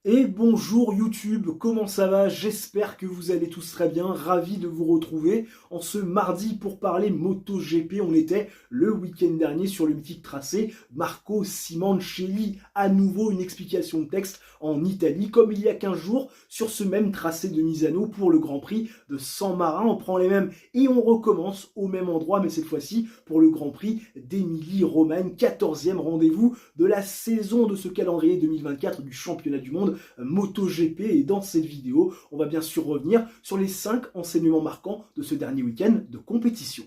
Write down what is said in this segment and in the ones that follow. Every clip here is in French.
Et bonjour YouTube, comment ça va? J'espère que vous allez tous très bien, ravi de vous retrouver en ce mardi pour parler MotoGP. On était le week-end dernier sur le mythique tracé Marco Simoncelli. À nouveau une explication de texte en Italie, comme il y a 15 jours sur ce même tracé de Misano pour le Grand Prix de San Marin. On prend les mêmes et on recommence au même endroit, mais cette fois-ci pour le Grand Prix d'Émilie-Romagne, 14e rendez-vous de la saison de ce calendrier 2024 du championnat du monde MotoGP. Et dans cette vidéo, on va bien sûr revenir sur les 5 enseignements marquants de ce dernier week-end de compétition.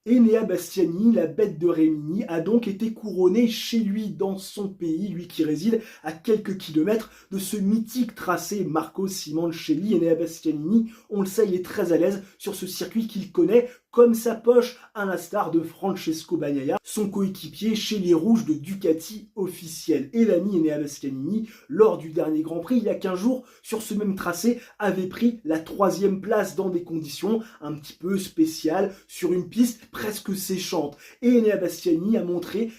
Enea Bastianini, la bête de Rémini, a donc été couronné chez lui dans son pays, lui qui réside à quelques kilomètres de ce mythique tracé Marco Simoncelli. Enea Bastianini, on le sait, il est très à l'aise sur ce circuit qu'il connaît comme sa poche, à l'instar de Francesco Bagnaia, son coéquipier chez les Rouges de Ducati officiel. Et l'ami Enea Bastianini, lors du dernier Grand Prix, il y a 15 jours, sur ce même tracé, avait pris la 3e place dans des conditions un petit peu spéciales, sur une piste presque séchante. Et Enea Bastianini a montré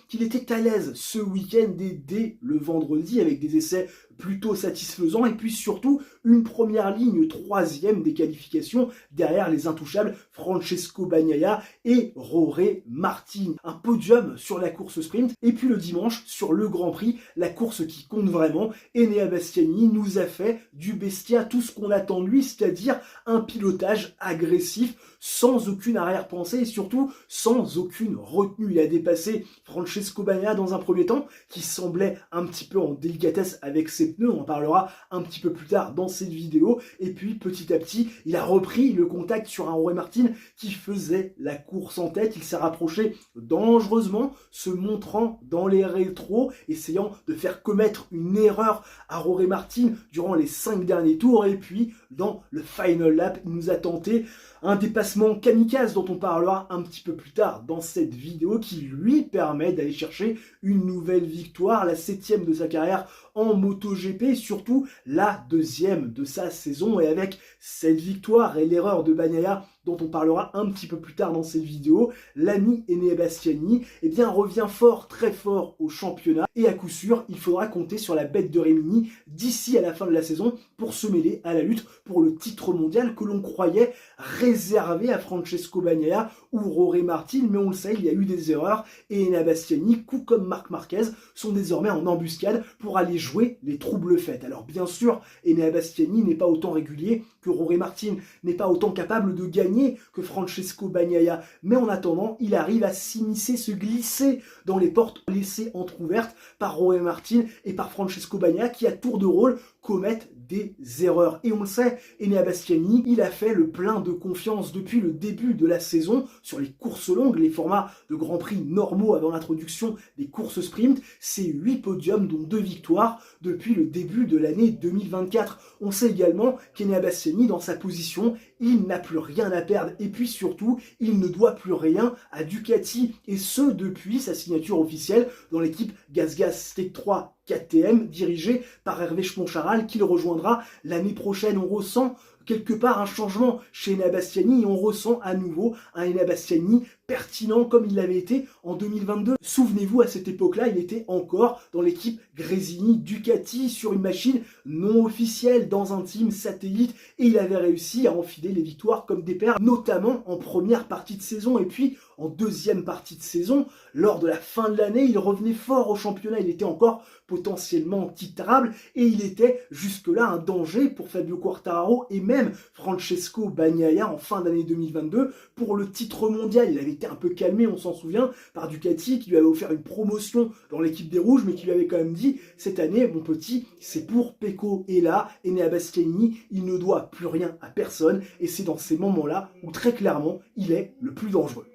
qu'il était à l'aise ce week-end et dès le vendredi, avec des essais plutôt satisfaisant et puis surtout une première ligne 3e des qualifications derrière les intouchables Francesco Bagnaia et Jorge Martin. Un podium sur la course sprint et puis le dimanche sur le Grand Prix, la course qui compte vraiment. Enea Bastianini nous a fait du Bestia tout ce qu'on attend de lui, c'est-à-dire un pilotage agressif sans aucune arrière-pensée et surtout sans aucune retenue. Il a dépassé Francesco Bagnaia dans un premier temps qui semblait un petit peu en délicatesse avec ses pneus, on en parlera un petit peu plus tard dans cette vidéo, et puis petit à petit il a repris le contact sur un Jorge Martin qui faisait la course en tête. Il s'est rapproché dangereusement, se montrant dans les rétros, essayant de faire commettre une erreur à Jorge Martin durant les 5 derniers tours, et puis dans le final lap il nous a tenté un dépassement kamikaze dont on parlera un petit peu plus tard dans cette vidéo, qui lui permet d'aller chercher une nouvelle victoire, la 7e de sa carrière en MotoGP, et surtout la 2e de sa saison. Et avec cette victoire et l'erreur de Bagnaia dont on parlera un petit peu plus tard dans cette vidéo, l'ami Enea Bastianini revient fort, très fort au championnat, et à coup sûr il faudra compter sur la bête de Rémini d'ici à la fin de la saison pour se mêler à la lutte pour le titre mondial que l'on croyait réservé à Francesco Bagnaia ou Jorge Martin, mais on le sait, il y a eu des erreurs et Enea Bastianini, tout comme Marc Marquez, sont désormais en embuscade pour aller jouer les troubles faits. Alors bien sûr, Enea Bastianini n'est pas autant régulier que Jorge Martin, n'est pas autant capable de gagner que Francesco Bagnaia, mais en attendant, il arrive à s'immiscer, se glisser dans les portes laissées entrouvertes par Jorge Martin et par Francesco Bagnaia, qui à tour de rôle commettent des erreurs. Et on le sait, Enea Bastianini, il a fait le plein de confiance depuis le début de la saison sur les courses longues, les formats de Grand Prix normaux avant l'introduction des courses sprint. C'est 8 podiums, dont 2 victoires depuis le début de l'année 2024. On sait également qu'Enea Bastianini, dans sa position, il n'a plus rien à perdre, et puis surtout, il ne doit plus rien à Ducati, et ce depuis sa signature officielle dans l'équipe GasGas Tech 3 KTM, dirigée par Hervé Schmoncharal, qui le rejoindra l'année prochaine. On ressent quelque part un changement chez Enea Bastianini, et on ressent à nouveau un Enea Bastianini pertinent comme il l'avait été en 2022. Souvenez-vous, à cette époque-là, il était encore dans l'équipe Gresini Ducati sur une machine non officielle dans un team satellite, et il avait réussi à enfiler les victoires comme des pères, notamment en première partie de saison. Et puis en deuxième partie de saison, lors de la fin de l'année, il revenait fort au championnat, il était encore potentiellement titrable, et il était jusque-là un danger pour Fabio Quartararo et même Francesco Bagnaia en fin d'année 2022 pour le titre mondial. Il avait été un peu calmé, on s'en souvient, par Ducati, qui lui avait offert une promotion dans l'équipe des Rouges, mais qui lui avait quand même dit: cette année, mon petit, c'est pour Pecco. Et là, Enea Bastianini, il ne doit plus rien à personne, et c'est dans ces moments-là où très clairement, il est le plus dangereux.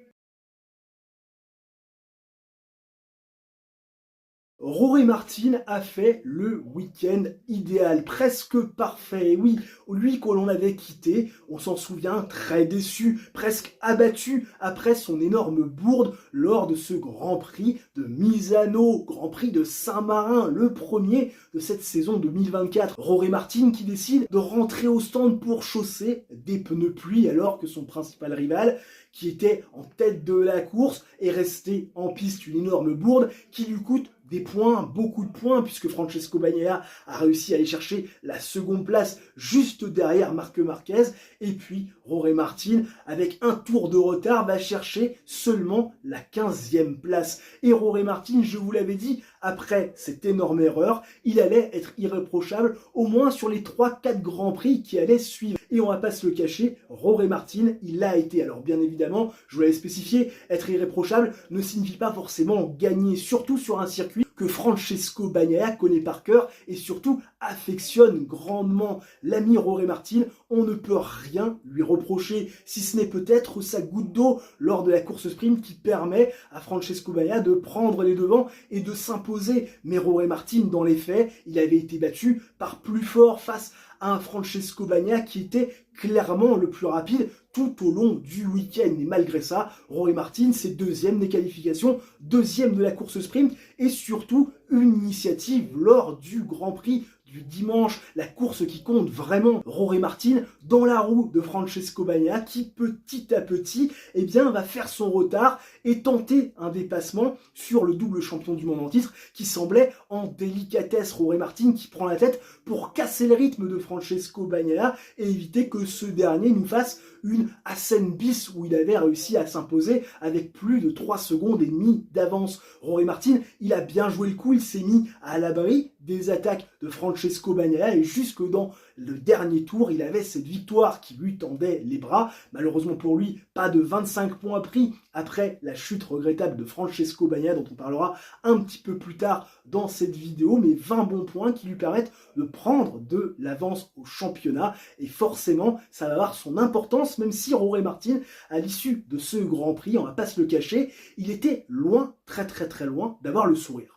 Rory Martin a fait le week-end idéal, presque parfait. Et oui, lui que l'on avait quitté, on s'en souvient, très déçu, presque abattu après son énorme bourde lors de ce Grand Prix de Misano, Grand Prix de Saint-Marin, le premier de cette saison 2024. Rory Martin qui décide de rentrer au stand pour chausser des pneus pluie alors que son principal rival, qui était en tête de la course, est resté en piste, une énorme bourde qui lui coûte des points, beaucoup de points, puisque Francesco Bagnaia a réussi à aller chercher la seconde place juste derrière Marc Marquez, et puis Rory Martin, avec un tour de retard, va chercher seulement la 15e place. Et Rory Martin, je vous l'avais dit, après cette énorme erreur, il allait être irréprochable, au moins sur les 3-4 Grands Prix qui allaient suivre. Et on va pas se le cacher, Rory Martin, il l'a été. Alors bien évidemment, je vous l'avais spécifié, être irréprochable ne signifie pas forcément gagner, surtout sur un circuit que Francesco Bagnaia connaît par cœur et surtout affectionne grandement. L'ami Rory Martin, on ne peut rien lui reprocher, si ce n'est peut-être sa goutte d'eau lors de la course sprint qui permet à Francesco Bagnaia de prendre les devants et de s'imposer. Mais Rory Martin, dans les faits, il avait été battu par plus fort face à un Francesco Bagnaia qui était clairement le plus rapide tout au long du week-end. Et malgré ça, Rory Martin, c'est deuxième des qualifications, deuxième de la course sprint et surtout une initiative lors du Grand Prix du dimanche, la course qui compte vraiment. Rory Martin dans la roue de Francesco Bagnaia qui petit à petit va faire son retard et tenter un dépassement sur le double champion du monde en titre qui semblait en délicatesse. Rory Martin qui prend la tête pour casser le rythme de Francesco Bagnaia et éviter que ce dernier nous fasse une Assen bis où il avait réussi à s'imposer avec plus de 3 secondes et demie d'avance. Rory Martin, il a bien joué le coup, il s'est mis à l'abri des attaques de Francesco Bagnaia et jusque dans le dernier tour, il avait cette victoire qui lui tendait les bras. Malheureusement pour lui, pas de 25 points pris après la chute regrettable de Francesco Bagnaia dont on parlera un petit peu plus tard dans cette vidéo, mais 20 bons points qui lui permettent de prendre de l'avance au championnat et forcément ça va avoir son importance même si Rory Martin à l'issue de ce Grand Prix, on va pas se le cacher, il était loin, très loin d'avoir le sourire.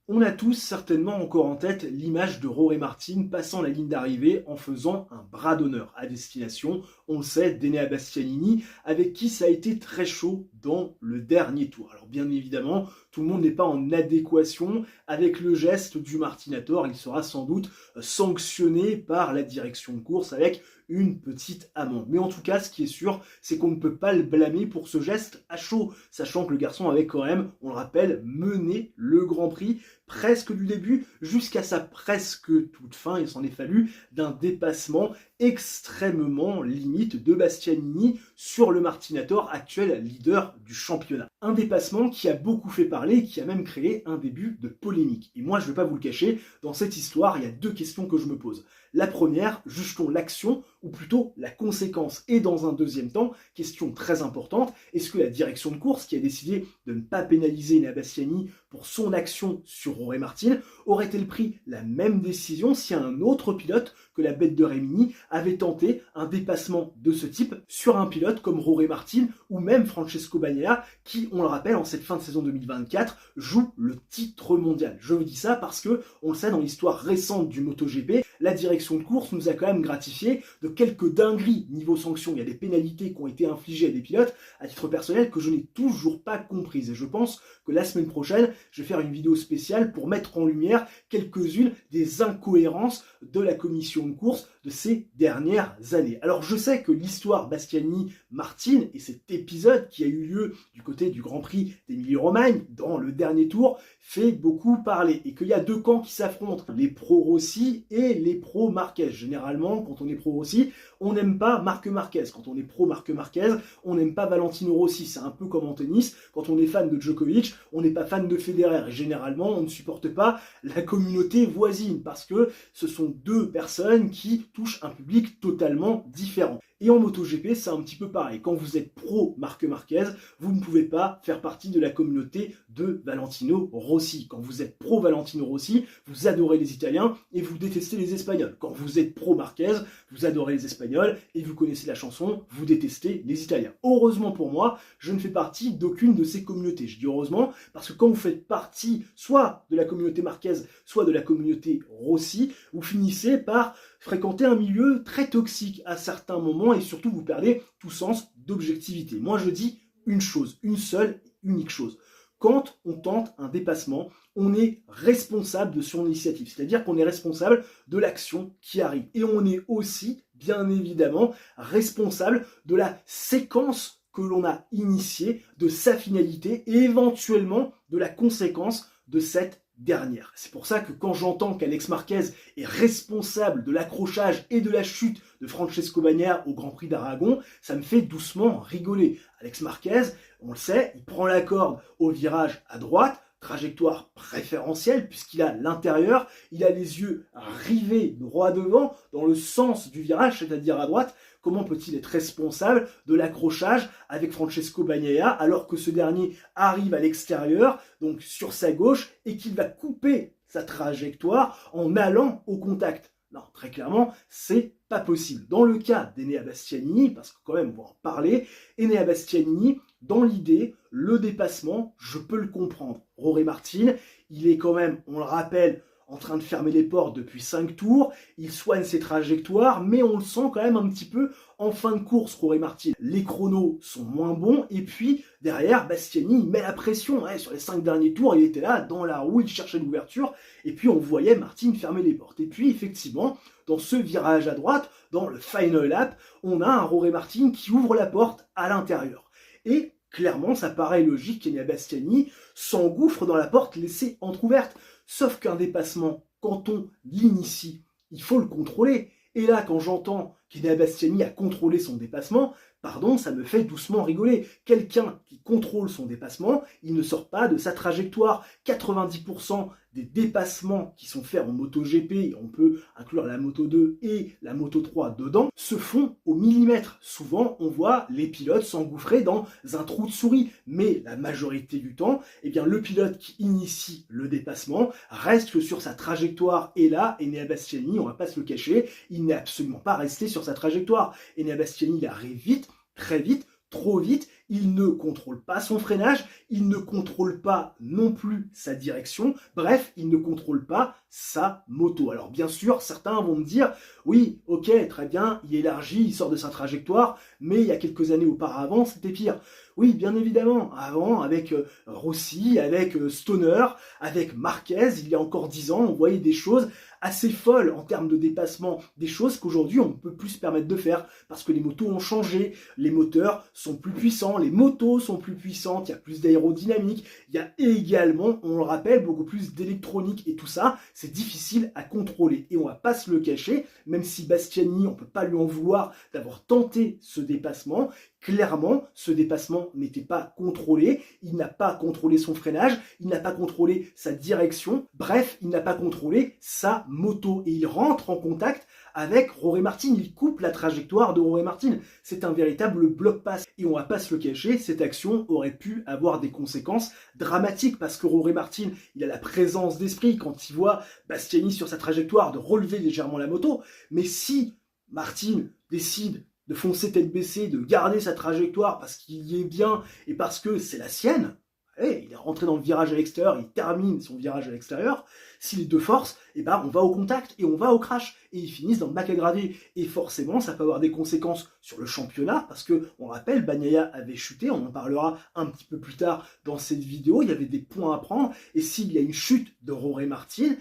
On a tous certainement encore en tête l'image de Rory Martin passant la ligne d'arrivée en faisant un bras d'honneur à destination, on le sait, d'Enea Bastianini, avec qui ça a été très chaud dans le dernier tour. Alors bien évidemment, tout le monde n'est pas en adéquation avec le geste du Martinator, il sera sans doute sanctionné par la direction de course avec une petite amende. Mais en tout cas, ce qui est sûr, c'est qu'on ne peut pas le blâmer pour ce geste à chaud, sachant que le garçon avait quand même, on le rappelle, mené le Grand Prix presque du début jusqu'à sa presque toute fin. Il s'en est fallu d'un dépassement extrêmement limite de Bastianini sur le Martinator, actuel leader du championnat. Un dépassement qui a beaucoup fait parler et qui a même créé un début de polémique. Et moi, je ne vais pas vous le cacher, dans cette histoire, il y a 2 questions que je me pose. La première, juge-t-on l'action ou plutôt la conséquence? Et dans un deuxième temps, question très importante, est-ce que la direction de course qui a décidé de ne pas pénaliser Enea Bastianini pour son action sur Rory Martin aurait-elle pris la même décision si un autre pilote que la bête de Rémini avait tenté un dépassement de ce type sur un pilote comme Rory Martin ou même Francesco Bagnaia qui, on le rappelle, en cette fin de saison 2024, joue le titre mondial. Je vous dis ça parce que, on le sait, dans l'histoire récente du MotoGP, la direction de course nous a quand même gratifié de quelques dingueries niveau sanctions. Il y a des pénalités qui ont été infligées à des pilotes, à titre personnel, que je n'ai toujours pas comprises. Et je pense que la semaine prochaine, je vais faire une vidéo spéciale pour mettre en lumière quelques-unes des incohérences de la commission de course de ces dernières années. Alors je sais que l'histoire Bastianini-Martin et cet épisode qui a eu lieu du côté du Grand Prix d'Émilie-Romagne dans le dernier tour fait beaucoup parler et qu'il y a 2 camps qui s'affrontent, les pro-Rossi et les pro-Marquez. Généralement, quand on est pro-Rossi, on n'aime pas Marc Marquez. Quand on est pro-Marc Marquez, on n'aime pas Valentino Rossi. C'est un peu comme en tennis, quand on est fan de Djokovic, on n'est pas fan de Federer. Et généralement, on ne supporte pas la communauté voisine parce que ce sont 2 personnes qui touchent un public totalement différent. Et en MotoGP, c'est un petit peu pareil. Quand vous êtes pro Marc Marquez, vous ne pouvez pas faire partie de la communauté de Valentino Rossi. Quand vous êtes pro Valentino Rossi, vous adorez les Italiens et vous détestez les les Espagnols. Quand vous êtes pro Marquez, vous adorez les Espagnols et vous connaissez la chanson, vous détestez les Italiens. Heureusement pour moi, je ne fais partie d'aucune de ces communautés. Je dis heureusement parce que quand vous faites partie soit de la communauté Marquez, soit de la communauté Rossi, vous finissez par fréquenter un milieu très toxique à certains moments et surtout vous perdez tout sens d'objectivité. Moi je dis une chose, une seule, unique chose. Quand on tente un dépassement, on est responsable de son initiative, c'est-à-dire qu'on est responsable de l'action qui arrive. Et on est aussi, bien évidemment, responsable de la séquence que l'on a initiée, de sa finalité et éventuellement de la conséquence de cette dernière. C'est pour ça que quand j'entends qu'Alex Marquez est responsable de l'accrochage et de la chute de Francesco Bagnaia au Grand Prix d'Aragon, ça me fait doucement rigoler. Alex Marquez, on le sait, il prend la corde au virage à droite, trajectoire préférentielle puisqu'il a l'intérieur, il a les yeux rivés droit devant dans le sens du virage, c'est-à-dire à droite. Comment peut-il être responsable de l'accrochage avec Francesco Bagnaia alors que ce dernier arrive à l'extérieur, donc sur sa gauche, et qu'il va couper sa trajectoire en allant au contact? Non, très clairement, c'est pas possible. Dans le cas d'Enea Bastianini, parce que quand même on va en parler, Enea Bastianini, dans l'idée, le dépassement, je peux le comprendre. Jorge Martin, il est quand même, on le rappelle, en train de fermer les portes depuis 5 tours, il soigne ses trajectoires, mais on le sent quand même un petit peu en fin de course, Jorge Martin. Les chronos sont moins bons, et puis derrière, Bastianini il met la pression. Ouais, sur les 5 derniers tours, il était là, dans la roue, il cherchait l'ouverture, et puis on voyait Martin fermer les portes. Et puis effectivement, dans ce virage à droite, dans le final lap, on a un Jorge Martin qui ouvre la porte à l'intérieur. Et clairement, ça paraît logique qu'Enea Bastianini s'engouffre dans la porte laissée entrouverte. Sauf qu'un dépassement, quand on l'initie, il faut le contrôler. Et là, quand j'entends qu'Enea Bastianini a contrôlé son dépassement, pardon, ça me fait doucement rigoler. Quelqu'un qui contrôle son dépassement, il ne sort pas de sa trajectoire. 90% des dépassements qui sont faits en MotoGP, on peut inclure la Moto 2 et la Moto 3 dedans, se font au millimètre. Souvent, on voit les pilotes s'engouffrer dans un trou de souris. Mais la majorité du temps, eh bien, le pilote qui initie le dépassement reste que sur sa trajectoire. Et là, Enea Bastianini, on va pas se le cacher, il n'est absolument pas resté sur sa trajectoire. Enea Bastianini, il arrive vite, très vite, trop vite, il ne contrôle pas son freinage, il ne contrôle pas non plus sa direction, bref, il ne contrôle pas sa moto. Alors bien sûr, certains vont me dire, oui, ok, très bien, il élargit, il sort de sa trajectoire, mais il y a quelques années auparavant, c'était pire. Oui, bien évidemment, avant, avec Rossi, avec Stoner, avec Marquez, il y a encore 10 ans, on voyait des choses assez folles en termes de dépassement, des choses qu'aujourd'hui on ne peut plus se permettre de faire, parce que les motos ont changé, les moteurs sont plus puissants, les motos sont plus puissantes, il y a plus d'aérodynamique, il y a également, on le rappelle, beaucoup plus d'électronique, et tout ça, c'est difficile à contrôler. Et on va pas se le cacher, même si Bastianini, on peut pas lui en vouloir d'avoir tenté ce dépassement, clairement, ce dépassement n'était pas contrôlé, il n'a pas contrôlé son freinage, il n'a pas contrôlé sa direction, bref, il n'a pas contrôlé sa moto. Et il rentre en contact avec Jorge Martin, il coupe la trajectoire de Jorge Martin. C'est un véritable bloc-pass. Et on va pas se le cacher, cette action aurait pu avoir des conséquences dramatiques parce que Jorge Martin, il a la présence d'esprit quand il voit Bastianini sur sa trajectoire de relever légèrement la moto. Mais si Martin décide de foncer tête baissée, de garder sa trajectoire parce qu'il y est bien et parce que c'est la sienne, il est rentré dans le virage à l'extérieur, il termine son virage à l'extérieur, si les deux forces, on va au contact et on va au crash, et ils finissent dans le bac à gravier. Et forcément, ça peut avoir des conséquences sur le championnat, parce que, on rappelle, Bagnaia avait chuté, on en parlera un petit peu plus tard dans cette vidéo, il y avait des points à prendre, et s'il y a une chute de Jorge Martin,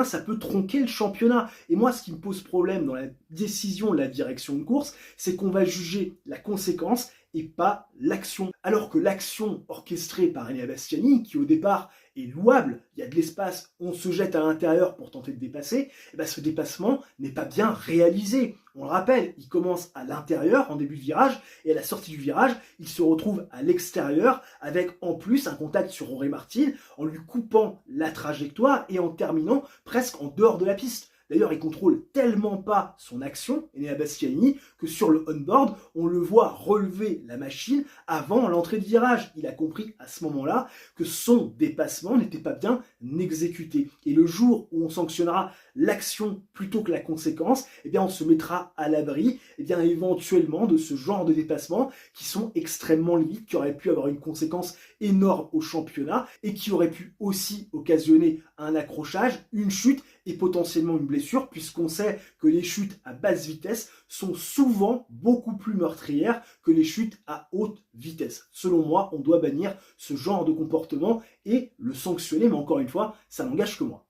ça peut tronquer le championnat. Et moi, ce qui me pose problème dans la décision de la direction de course, c'est qu'on va juger la conséquence et pas l'action. Alors que l'action orchestrée par Enea Bastianini, qui au départ est louable, il y a de l'espace, on se jette à l'intérieur pour tenter de dépasser, ce dépassement n'est pas bien réalisé. On le rappelle, il commence à l'intérieur en début de virage, et à la sortie du virage, il se retrouve à l'extérieur, avec en plus un contact sur Jorge Martin, en lui coupant la trajectoire et en terminant presque en dehors de la piste. D'ailleurs, il contrôle tellement pas son action, Enea Bastianini, que sur le on-board, on le voit relever la machine avant l'entrée de virage. Il a compris à ce moment-là que son dépassement n'était pas bien exécuté. Et le jour où on sanctionnera l'action plutôt que la conséquence, eh bien on se mettra à l'abri, eh bien éventuellement de ce genre de dépassements qui sont extrêmement limites, qui auraient pu avoir une conséquence énorme au championnat et qui auraient pu aussi occasionner un accrochage, une chute et potentiellement une blessure, puisqu'on sait que les chutes à basse vitesse sont souvent beaucoup plus meurtrières que les chutes à haute vitesse. Selon moi, on doit bannir ce genre de comportement et le sanctionner, mais encore une fois, ça n'engage que moi.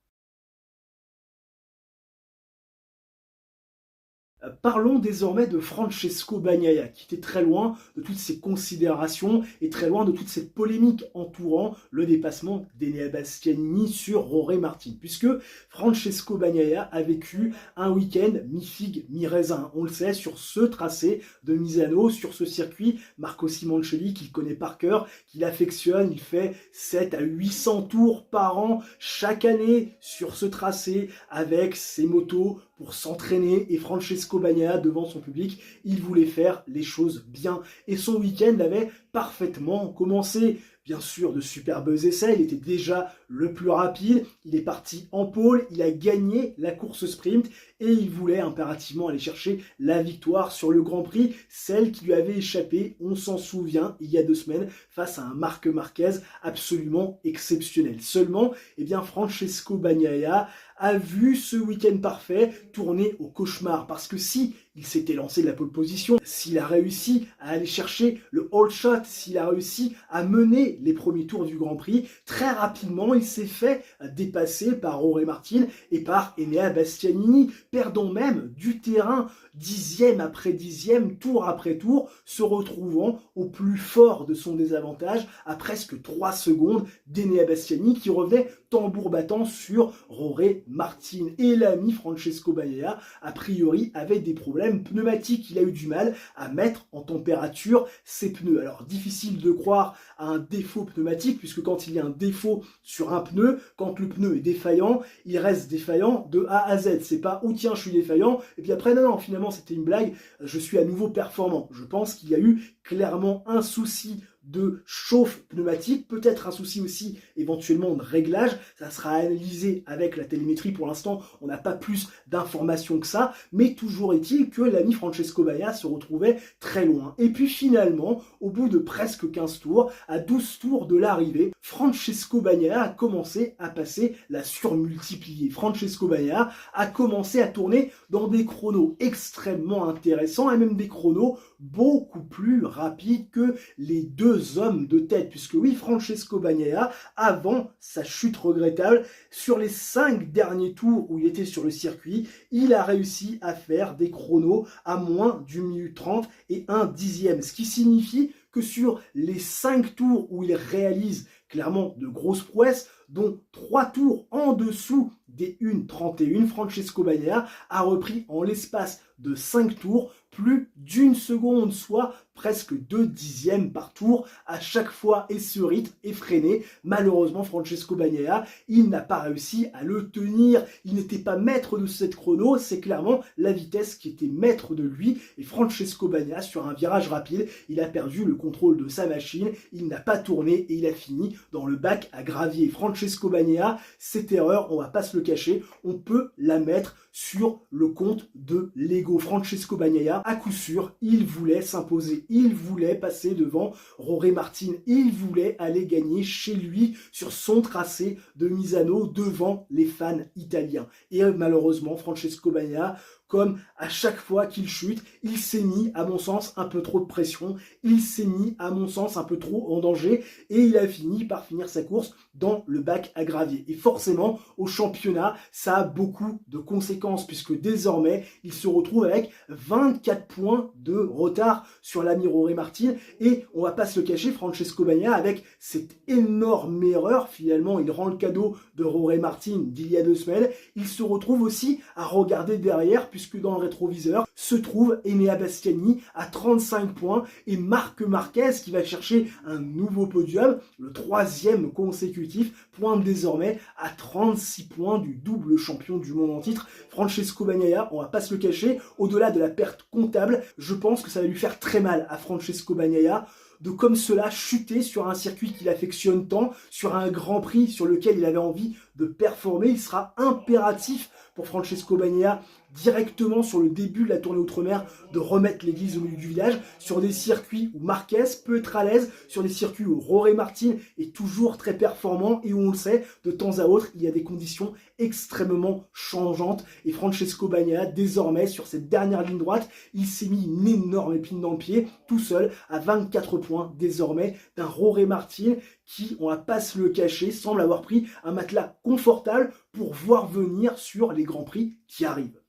Parlons désormais de Francesco Bagnaia, qui était très loin de toutes ces considérations et très loin de toute cette polémique entourant le dépassement d'Enea Bastianini sur Jorge Martin, puisque Francesco Bagnaia a vécu un week-end mi-figue, mi-raisin. On le sait, sur ce tracé de Misano, sur ce circuit, Marco Simoncelli, qu'il connaît par cœur, qu'il affectionne, il fait 7 à 800 tours par an chaque année sur ce tracé avec ses motos pour s'entraîner, et Francesco Bagnaia, devant son public, il voulait faire les choses bien. Et son week-end avait parfaitement commencé. Bien sûr, de superbes essais, il était déjà le plus rapide, il est parti en pole, il a gagné la course sprint et il voulait impérativement aller chercher la victoire sur le Grand Prix, celle qui lui avait échappé, on s'en souvient, il y a 2 semaines, face à un Marc Marquez absolument exceptionnel. Seulement, eh bien, Francesco Bagnaia a vu ce week-end parfait tourner au cauchemar, parce que si il s'était lancé de la pole position, s'il a réussi à aller chercher le all shot, s'il a réussi à mener les premiers tours du Grand Prix, très rapidement il s'est fait dépasser par Jorge Martin et par Enea Bastianini, perdant même du terrain 10e après 10e, tour après tour, se retrouvant au plus fort de son désavantage à presque 3 secondes d'Enea Bastianini qui revenait tambour battant sur Jorge Martin. Et l'ami Francesco Bagnaia, a priori, avait des problèmes pneumatiques. Il a eu du mal à mettre en température ses pneus. Alors, difficile de croire à un défaut pneumatique, puisque quand il y a un défaut sur un pneu, quand le pneu est défaillant, il reste défaillant de A à Z. C'est pas « oh tiens, je suis défaillant », et puis après, non, finalement, c'était une blague, je suis à nouveau performant. Je pense qu'il y a eu clairement un souci de chauffe pneumatique, peut-être un souci aussi éventuellement de réglage, ça sera analysé avec la télémétrie. Pour l'instant, on n'a pas plus d'informations que ça, mais toujours est-il que l'ami Francesco Bagnaia se retrouvait très loin. Et puis finalement, au bout de presque 15 tours, à 12 tours de l'arrivée, Francesco Bagnaia a commencé à passer la surmultipliée. Francesco Bagnaia a commencé à tourner dans des chronos extrêmement intéressants, et même des chronos beaucoup plus rapides que les 2 hommes de tête, puisque oui, Francesco Bagnaia, avant sa chute regrettable, sur les 5 derniers tours où il était sur le circuit, il a réussi à faire des chronos à moins d'1 minute 30 et 1 dixième, ce qui signifie que sur les 5 tours où il réalise clairement de grosses prouesses, dont 3 tours en dessous des 1,31, Francesco Bagnaia a repris en l'espace de 5 tours plus d'1 seconde, soit presque 2 dixièmes par tour à chaque fois, et ce rythme effréné, malheureusement Francesco Bagnaia, il n'a pas réussi à le tenir, il n'était pas maître de cette chrono, c'est clairement la vitesse qui était maître de lui, et Francesco Bagnaia, sur un virage rapide, il a perdu le contrôle de sa machine, il n'a pas tourné et il a fini dans le bac à gravier. Francesco Bagnaia, cette erreur, on va pas se le cacher, on peut la mettre sur le compte de l'ego. Francesco Bagnaia, à coup sûr, il voulait s'imposer, il voulait passer devant Jorge Martin, il voulait aller gagner chez lui sur son tracé de Misano devant les fans italiens. Et malheureusement, Francesco Bagnaia, comme à chaque fois qu'il chute, il s'est mis, à mon sens, un peu trop de pression, il s'est mis, à mon sens, un peu trop en danger, et il a fini par finir sa course dans le bac à gravier. Et forcément, au championnat, ça a beaucoup de conséquences, puisque désormais, il se retrouve avec 24 points de retard sur l'ami Jorge Martin, et on va pas se le cacher, Francesco Bagnaia, avec cette énorme erreur, finalement, il rend le cadeau de Jorge Martin d'il y a 2 semaines, il se retrouve aussi à regarder derrière, puisque dans le rétroviseur se trouve Enea Bastianini à 35 points et Marc Marquez qui va chercher un nouveau podium, le 3e consécutif, pointe désormais à 36 points du double champion du monde en titre. Francesco Bagnaia, on va pas se le cacher, au-delà de la perte comptable, je pense que ça va lui faire très mal à Francesco Bagnaia de comme cela chuter sur un circuit qu'il affectionne tant, sur un Grand Prix sur lequel il avait envie de performer. Il sera impératif pour Francesco Bagnaia, directement sur le début de la tournée Outre-mer, de remettre l'église au milieu du village, sur des circuits où Marquez peut être à l'aise, sur des circuits où Jorge Martin est toujours très performant et où on le sait, de temps à autre, il y a des conditions extrêmement changeantes. Et Francesco Bagnaia, désormais, sur cette dernière ligne droite, il s'est mis une énorme épine dans le pied, tout seul, à 24 points désormais, d'un Jorge Martin qui, on va pas se le cacher, semble avoir pris un matelas confortable pour voir venir sur les Grands Prix qui arrivent.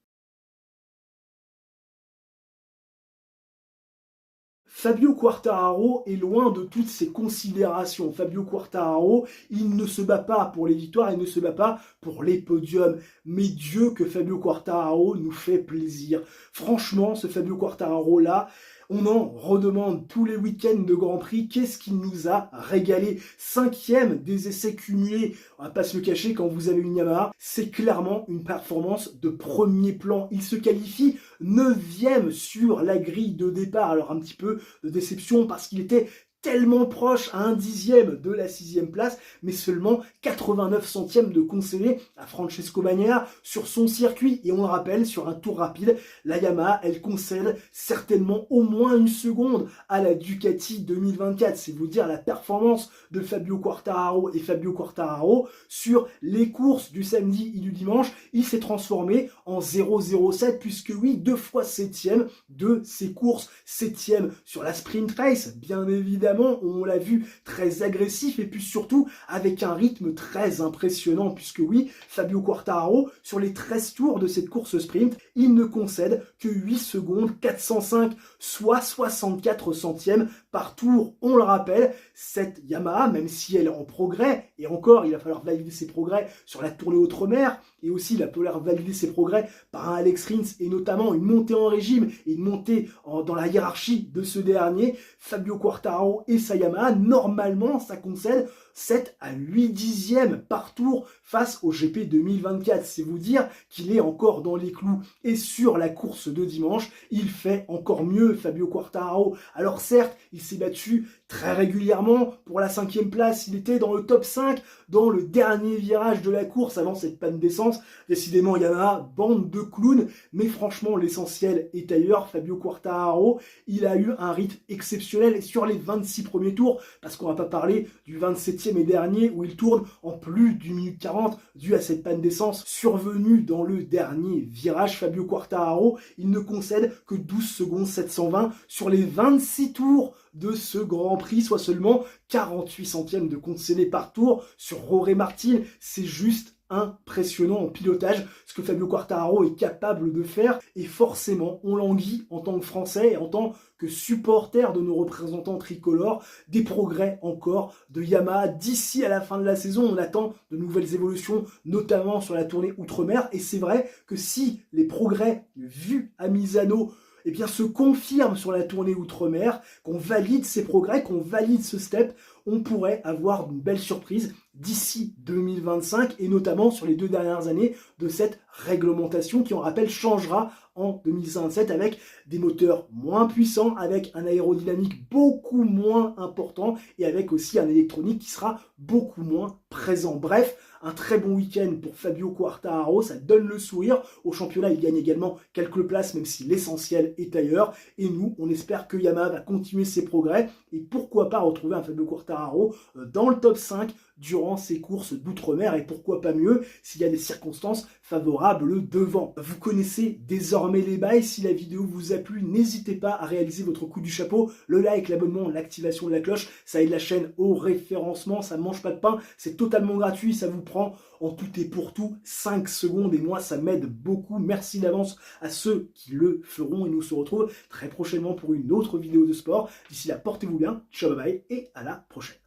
Fabio Quartararo est loin de toutes ces considérations. Fabio Quartararo, il ne se bat pas pour les victoires, il ne se bat pas pour les podiums. Mais Dieu que Fabio Quartararo nous fait plaisir. Franchement, ce Fabio Quartararo-là, on en redemande tous les week-ends de Grand Prix. Qu'est-ce qu'il nous a régalé? 5e des essais cumulés. On va pas se le cacher, quand vous avez une Yamaha, c'est clairement une performance de premier plan. Il se qualifie 9e sur la grille de départ. Alors un petit peu de déception parce qu'il était tellement proche à 1/10 de la 6e place, mais seulement 89 centièmes de concédé à Francesco Bagnaia sur son circuit. Et on le rappelle, sur un tour rapide, la Yamaha, elle concède certainement au moins une seconde à la Ducati 2024. C'est vous dire la performance de Fabio Quartararo. Et Fabio Quartararo, sur les courses du samedi et du dimanche, il s'est transformé en 0,07, puisque oui, 2 fois 7e de ses courses. 7e sur la sprint race, bien évidemment. On l'a vu très agressif et puis surtout avec un rythme très impressionnant puisque oui, Fabio Quartararo, sur les 13 tours de cette course sprint, il ne concède que 8 secondes 405, soit 64 centièmes par tour. On le rappelle, cette Yamaha, même si elle est en progrès, et encore, il va falloir valider ses progrès sur la tournée Outre-mer, et aussi il va falloir valider ses progrès par un Alex Rins, et notamment une montée en régime, et une montée dans la hiérarchie de ce dernier. Fabio Quartararo et sa Yamaha, normalement, ça concède 7 à 8 dixièmes par tour face au GP 2024. C'est vous dire qu'il est encore dans les clous. Et sur la course de dimanche, il fait encore mieux, Fabio Quartararo. Alors certes, il s'est battu très régulièrement pour la 5e place. Il était dans le top 5 dans le dernier virage de la course avant cette panne d'essence. Décidément, Yamaha, bande de clowns. Mais franchement, l'essentiel est ailleurs. Fabio Quartararo, il a eu un rythme exceptionnel et sur les 26 premiers tours, parce qu'on va pas parler du 27e et dernier où il tourne en plus d'une minute 40 dû à cette panne d'essence survenue dans le dernier virage. Fabio Quartararo, il ne concède que 12 secondes 720 sur les 26 tours de ce Grand Prix, soit seulement 48 centièmes de concédé par tour sur Jorge Martin. C'est juste impressionnant en pilotage ce que Fabio Quartararo est capable de faire, et forcément on languit en tant que Français et en tant que supporter de nos représentants tricolores des progrès encore de Yamaha d'ici à la fin de la saison. On attend de nouvelles évolutions, notamment sur la tournée Outre-mer, et c'est vrai que si les progrès vus à Misano se confirment sur la tournée Outre-mer, qu'on valide ces progrès, qu'on valide ce step, on pourrait avoir une belle surprise d'ici 2025 et notamment sur les 2 dernières années de cette réglementation qui, on rappelle, changera en 2027 avec des moteurs moins puissants, avec un aérodynamique beaucoup moins important et avec aussi un électronique qui sera beaucoup moins présent. Bref, un très bon week-end pour Fabio Quartararo, ça donne le sourire. Au championnat, il gagne également quelques places, même si l'essentiel est ailleurs. Et nous, on espère que Yamaha va continuer ses progrès et pourquoi pas retrouver un Fabio Quartararo dans le top 5 durant ses courses d'outre-mer, et pourquoi pas mieux s'il y a des circonstances favorables devant. Vous connaissez désormais les bails. Si la vidéo vous a plu, n'hésitez pas à réaliser votre coup du chapeau, le like, l'abonnement, l'activation de la cloche, ça aide la chaîne au référencement, ça ne mange pas de pain, c'est totalement gratuit, ça vous prend en tout et pour tout 5 secondes et moi ça m'aide beaucoup. Merci d'avance à ceux qui le feront et nous se retrouvons très prochainement pour une autre vidéo de sport. D'ici là, portez-vous bien, ciao bye bye et à la prochaine.